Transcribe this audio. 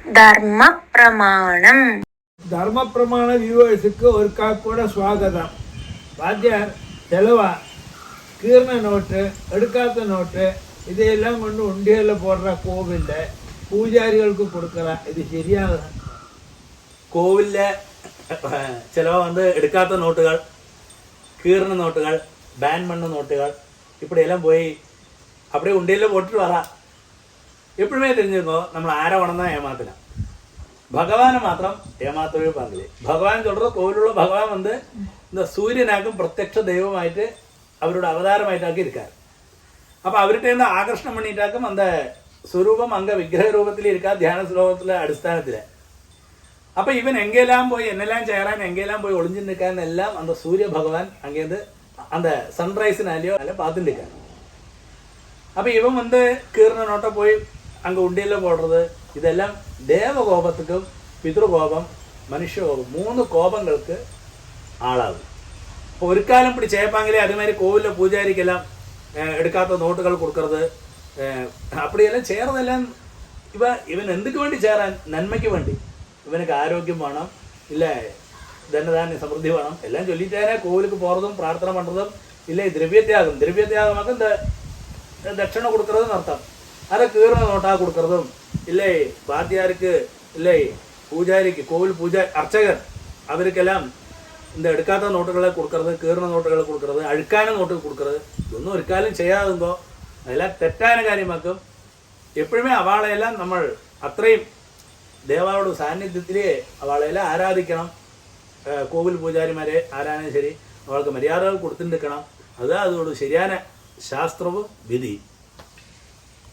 ധർമ്മ പ്രമാണം. ധർമ്മ പ്രമാണ വ്യൂവേഴ്സുக்கு ஒரு கூட സ്വാഗതം. வாத்தியார் செலவா கீர்ண நோட்டு எடுக்காத நோட்டு இதையெல்லாம் கொண்டு உண்டியலில் போடுற கோவிலில் பூஜாரிகளுக்கு கொடுக்குறா, இது ശരിയാണോ? கோவிலில் சிலவ எடுக்காத நோட்டுகள், கீர்ண நோட்டுகள், பேன் பண்ண நோட்டுகள் இப்படியெல்லாம் போய் அப்படியே உண்டியலில் போட்டுட்டு வரா. எப்பவுமே தெரிஞ்சுக்கோ, நம்மளை ஆரை வேണം தான் ஏமாத்தலாம், பகவானை மாத்திரம் ஏமாத்தவே பார்க்கல. பகவான் சொல்கிற கோவிலுள்ள பகவான் இந்த சூரியனாக்கும் பிரத்யட்ச தெய்வமாயிட்டு அவரோட அவதாரமாயிட்டாக்கி இருக்கார். அப்போ அவர்கிட்ட ஆகர்ஷணம் பண்ணிட்டாக்கும் அந்த സ്വരൂപം அங்கே விக்கிரக ரூபத்தில் இருக்கா, தியான ஸ்லோகத்தில் அடிസ്ഥാനத்தில். அப்போ இவன் எங்கெல்லாம் போய் என்னெல்லாம் செய்கிறான், எங்கெல்லாம் போய் ஒளிஞ்சுட்டு இருக்கான்னு எல்லாம் அந்த சூரிய பகவான் அங்கேருந்து அந்த சன்ரைஸினாலேயோ அதில் பார்த்துட்டு இருக்காரு. அப்போ இவன் கீர்ண நோட்டை போய் அங்கே உண்டியில் போடுறது இதெல்லாம் தேவகோபத்துக்கும் പിതൃകോപം മനുഷ്യകോപം 3 കോപങ്ങൾക്ക് ആളാകും. അപ്പോൾ ഒരു കാലം இப்படி ചെയ്യப்பாങ്കിലേ അതുമാതിരി கோவிலில் பூஜாரிக்கெல்லாம் எடுக்காத நோட்டுகள் கொடுக்கறது அப்படியெல்லாம் செய்கிறதெல்லாம் இவன் எதுக்கு வேண்டி செய்கிறான்? நன்மைக்கு வேண்டி. இவனுக்கு ஆரோக்கியம் வேണം, இல்லை தனதானிய சமிருத்தி வேணும் எல்லாம் சொல்லிட்டானே கோவிலுக்கு போகிறதும் பிரார்த்தனை பண்ணுறதும், இல்லை திரவியத்தியாகமாக இந்த தட்சணை கொடுக்கறதுன்னு அர்த்தம். அதை கீர்ண நோட்டாக கொடுக்கறதும், இல்லை வாத்தியாருக்கு, இல்லை பூஜாரிக்கு, கோவில் அர்ச்சகர் அவருக்கெல்லாம் இந்த எடுக்காத நோட்டுகளை கொடுக்கறது, கீர்ண நோட்டுகளை கொடுக்கறது, അഴുക്കാന നോട്ടുകൾ കൊടുക്കறது ഇതൊന്നും ഒരു കാലം ചെയ്യാതുമ്പോൾ അതെല്ലാം തെറ്റായ കാര്യമാക്കും. എപ്പോഴുമേ അവളെല്ലാം നമ്മൾ അത്രയും ദേവാളുടെ സാന്നിധ്യത്തിലേ അവളെല്ലാം ആരാധിക്കണം. കോവിൽ പൂജാരിമാരെ ആരാധന ശരി അവൾക്ക് മര്യാദകൾ കൊടുത്തിരിക്കണം. അതോട് ശരിயான ശാസ്ത്രവും വിധി.